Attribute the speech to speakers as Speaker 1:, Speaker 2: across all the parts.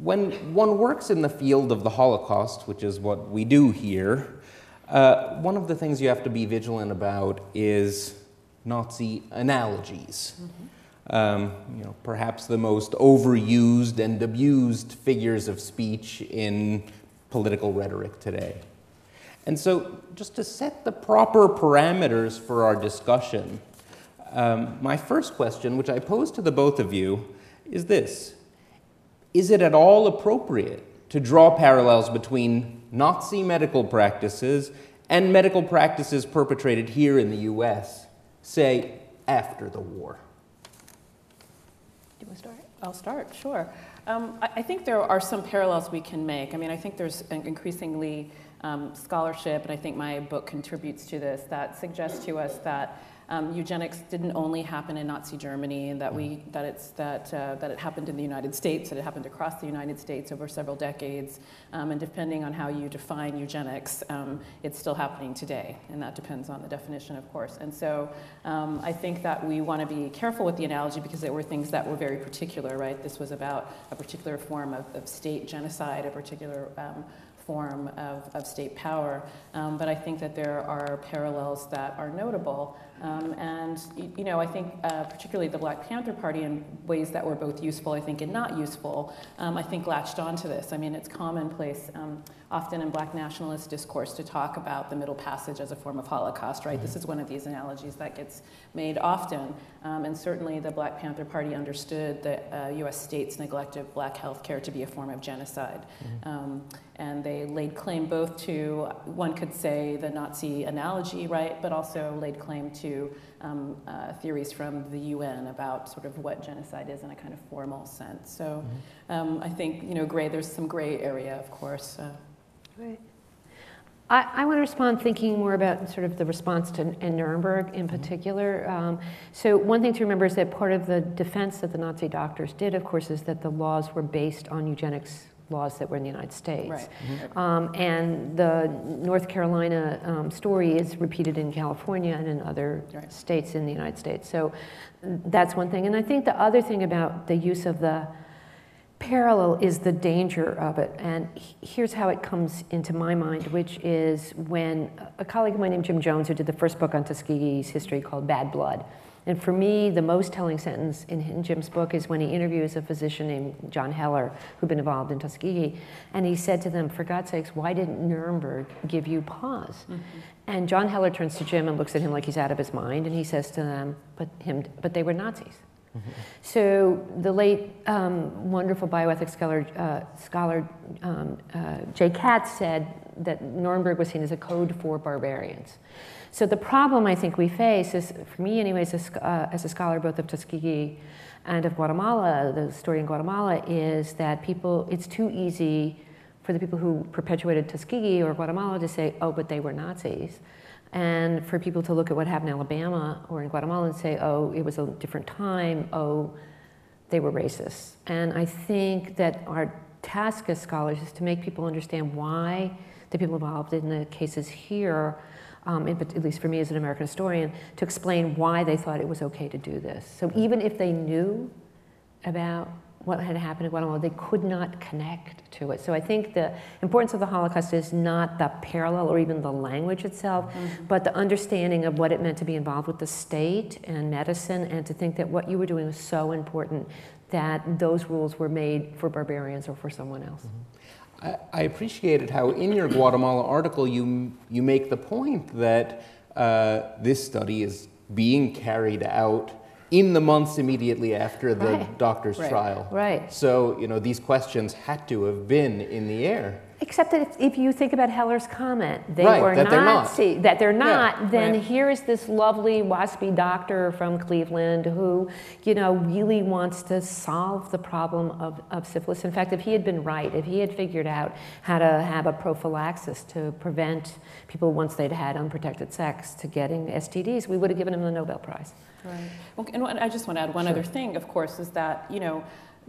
Speaker 1: when one works in the field of the Holocaust, which is what we do here, one of the things you have to be vigilant about is Nazi analogies. Perhaps the most overused and abused figures of speech in political rhetoric today. And so, just to set the proper parameters for our discussion, my first question, which I pose to the both of you, is this. Is it at all appropriate to draw parallels between Nazi medical practices and medical practices perpetrated here in the US, say, after the war?
Speaker 2: Do you want to start? I'll start, sure. I think there are some parallels we can make. I mean, I think there's increasingly scholarship, and I think my book contributes to this, that suggests to us that eugenics didn't only happen in Nazi Germany, and that it happened in the United States, that it happened across the United States over several decades, and depending on how you define eugenics, it's still happening today, and that depends on the definition, of course. And so I think that we want to be careful with the analogy because there were things that were very particular, right? This was about a particular form of state genocide, a particular form of state power, but I think that there are parallels that are notable. And I think particularly the Black Panther Party, in ways that were both useful, I think, and not useful, I think latched onto this. I mean, it's commonplace often in Black nationalist discourse to talk about the Middle Passage as a form of Holocaust, right? This is one of these analogies that gets made often. And certainly the Black Panther Party understood the US state's neglect of Black health care to be a form of genocide. And they laid claim both to, one could say, the Nazi analogy, right, but also laid claim to theories from the UN about sort of what genocide is in a kind of formal sense. So I think, there's some gray area, of course.
Speaker 3: Right. I want to respond thinking more about sort of the response in Nuremberg in particular. So one thing to remember is that part of the defense that the Nazi doctors did, of course, is that the laws were based on eugenics laws that were in the United States.
Speaker 2: Right.
Speaker 3: And the North Carolina story is repeated in California and in other states in the United States. So that's one thing. And I think the other thing about the use of the parallel is the danger of it. And here's how it comes into my mind, which is when a colleague of mine named Jim Jones, who did the first book on Tuskegee's history called Bad Blood. And for me, the most telling sentence in Jim's book is when he interviews a physician named John Heller, who'd been involved in Tuskegee, and he said to them, for God's sakes, why didn't Nuremberg give you pause? And John Heller turns to Jim and looks at him like he's out of his mind, and he says to them, but they were Nazis. So the late wonderful bioethics scholar Jay Katz said that Nuremberg was seen as a code for barbarians. So the problem I think we face is, for me anyways, as a scholar both of Tuskegee and of Guatemala, the story in Guatemala is that it's too easy for the people who perpetuated Tuskegee or Guatemala to say, oh, but they were Nazis. And for people to look at what happened in Alabama or in Guatemala and say, oh, it was a different time, oh, they were racist. And I think that our task as scholars is to make people understand why the people involved in the cases here, at least for me as an American historian, to explain why they thought it was okay to do this. So even if they knew about what had happened in Guatemala, they could not connect to it. So I think the importance of the Holocaust is not the parallel or even the language itself, but the understanding of what it meant to be involved with the state and medicine, and to think that what you were doing was so important that those rules were made for barbarians or for someone else.
Speaker 1: I appreciated how in your Guatemala article you make the point that this study is being carried out in the months immediately after the doctor's trial.
Speaker 3: Right.
Speaker 1: So, these questions had to have been in the air.
Speaker 3: Except that if you think about Heller's comment, they were
Speaker 1: that
Speaker 3: Nazi, that they're not,
Speaker 1: Yeah,
Speaker 3: then here is this lovely waspy doctor from Cleveland who, really wants to solve the problem of syphilis. In fact, if he had been right, if he had figured out how to have a prophylaxis to prevent people once they'd had unprotected sex to getting STDs, we would have given him the Nobel Prize.
Speaker 2: Right. Well, and I just want to add one other thing, of course, is that,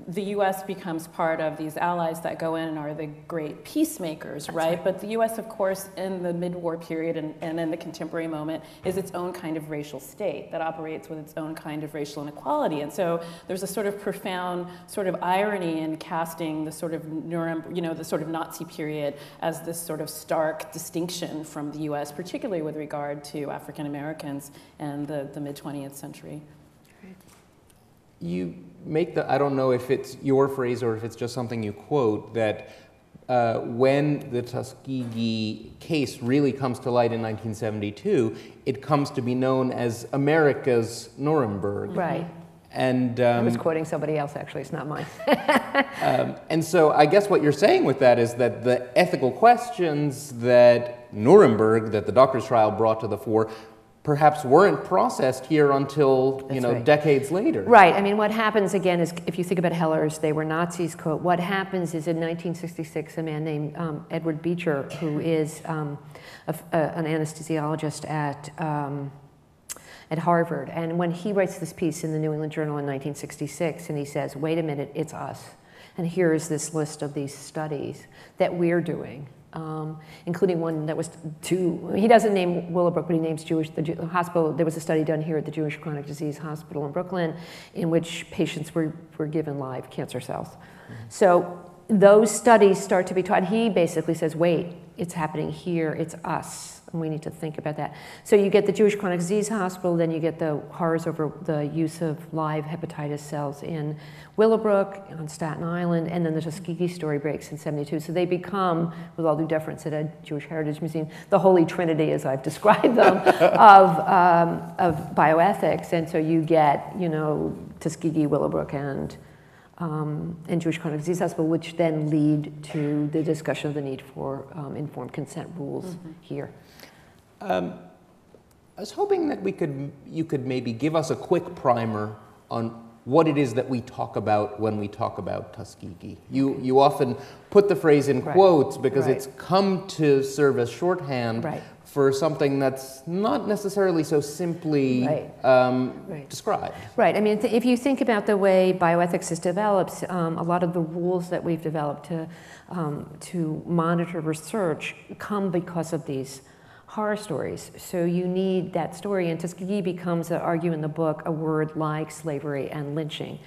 Speaker 2: the U.S. becomes part of these allies that go in and are the great peacemakers, right? But the U.S., of course, in the mid-war period and in the contemporary moment, is its own kind of racial state that operates with its own kind of racial inequality. And so there's a sort of profound sort of irony in casting the sort of the sort of Nazi period as this sort of stark distinction from the U.S., particularly with regard to African Americans and the mid-20th century.
Speaker 1: You make I don't know if it's your phrase or if it's just something you quote, that when the Tuskegee case really comes to light in 1972, it comes to be known as America's Nuremberg.
Speaker 3: Right.
Speaker 1: And
Speaker 3: I was quoting somebody else, actually, it's not mine.
Speaker 1: And so I guess what you're saying with that is that the ethical questions that Nuremberg, that the doctor's trial brought to the fore, perhaps weren't processed here until, decades later.
Speaker 3: Right. I mean, what happens, again, is if you think about Hellers, they were Nazis, quote. What happens is in 1966, a man named Edward Beecher, who is an anesthesiologist at Harvard, and when he writes this piece in the New England Journal in 1966, and he says, wait a minute, it's us. And here's this list of these studies that we're doing. Including one that was he doesn't name Willowbrook, but he names the hospital. There was a study done here at the Jewish Chronic Disease Hospital in Brooklyn in which patients were given live cancer cells. So those studies start to be taught. He basically says, wait, it's happening here, it's us, and we need to think about that. So you get the Jewish Chronic Disease Hospital, then you get the horrors over the use of live hepatitis cells in Willowbrook, on Staten Island, and then the Tuskegee story breaks in '72. So they become, with all due deference at a Jewish Heritage Museum, the holy trinity, as I've described them, of bioethics. And so you get, Tuskegee, Willowbrook, and Jewish Chronic Disease Hospital, which then lead to the discussion of the need for informed consent rules here.
Speaker 1: I was hoping that you could maybe give us a quick primer on what it is that we talk about when we talk about Tuskegee. You often put the phrase in quotes because it's come to serve as shorthand for something that's not necessarily so simply described.
Speaker 3: Right. I mean, if you think about the way bioethics is developed, a lot of the rules that we've developed to monitor research come because of these horror stories. So you need that story, and Tuskegee becomes, I argue in the book, a word like slavery and lynching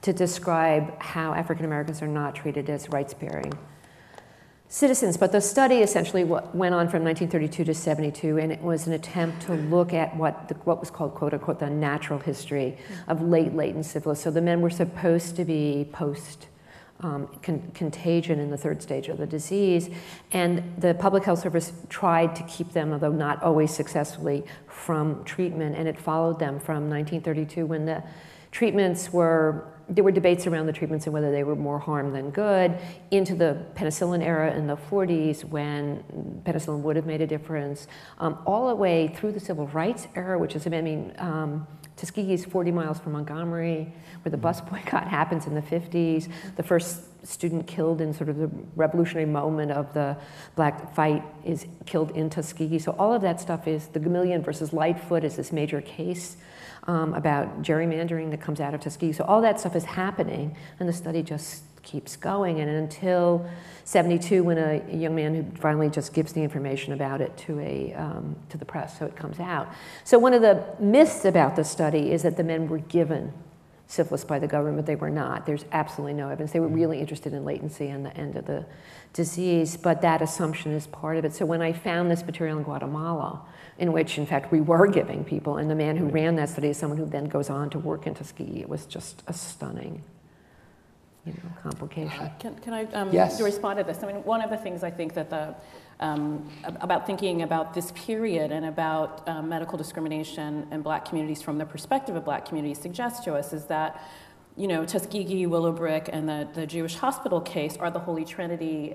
Speaker 3: to describe how African Americans are not treated as rights-bearing citizens. But the study essentially went on from 1932 to '72, and it was an attempt to look at what was called, quote unquote, the natural history of latent syphilis. So the men were supposed to be post contagion in the third stage of the disease, and the Public Health Service tried to keep them, although not always successfully, from treatment, and it followed them from 1932 when the treatments there were debates around the treatments and whether they were more harm than good, into the penicillin era in the 40s when penicillin would have made a difference, all the way through the civil rights era, which is, Tuskegee is 40 miles from Montgomery, where the bus boycott happens in the 50s. The first student killed in sort of the revolutionary moment of the black fight is killed in Tuskegee. So all of that stuff is, the Gamillion versus Lightfoot is this major case about gerrymandering that comes out of Tuskegee. So all that stuff is happening, and the study just keeps going. And until '72, when a young man who finally just gives the information about it to the press, so it comes out. So one of the myths about the study is that the men were given syphilis by the government. They were not. There's absolutely no evidence. They were really interested in latency and the end of the disease, but that assumption is part of it. So when I found this material in Guatemala, in which, in fact, we were giving people, and the man who ran that study is someone who then goes on to work in Tuskegee, it was just a stunning complication.
Speaker 2: Can I
Speaker 1: yes.
Speaker 2: respond to this? I mean, one of the things I think that about thinking about this period and about medical discrimination in Black communities from the perspective of Black communities suggests to us is that, Tuskegee, Willowbrook, and the Jewish hospital case are the holy trinity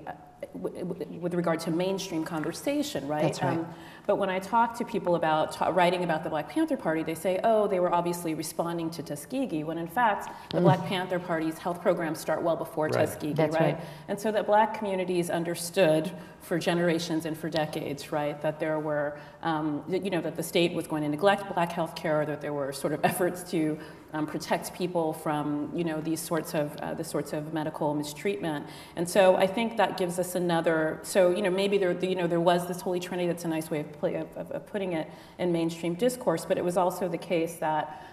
Speaker 2: with regard to mainstream conversation, right?
Speaker 3: That's right.
Speaker 2: But when I talk to people about writing about the Black Panther Party, they say, oh, they were obviously responding to Tuskegee, when in fact, the Black Panther Party's health programs start well before Tuskegee,
Speaker 3: That's right?
Speaker 2: And so that Black communities understood for generations and for decades, right, that there were, that the state was going to neglect Black health care, that there were sort of efforts to protect people from, these sorts of medical mistreatment. And so I think that gives us another, maybe there was this holy trinity, that's a nice way of putting it in mainstream discourse, but it was also the case that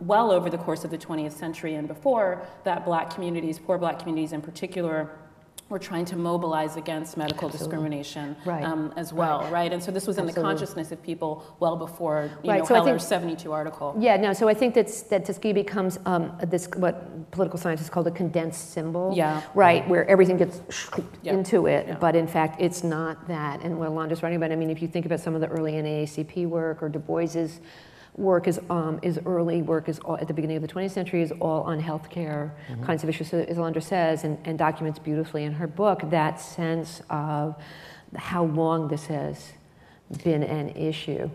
Speaker 2: well over the course of the 20th century and before, that Black communities, poor Black communities in particular, were trying to mobilize against medical discrimination as well, right? And so this was in the consciousness of people well before Heller's 72 article.
Speaker 3: Yeah, no, so I think that Tuskegee becomes this, what political scientists call a condensed symbol, right, where everything gets into it, but in fact it's not that. And what Alondra's writing about, I mean, if you think about some of the early NAACP work or Du Bois's work early work is all, at the beginning of the 20th century, is all on healthcare kinds of issues. So as Alondra says, and documents beautifully in her book, that sense of how long this has been an issue.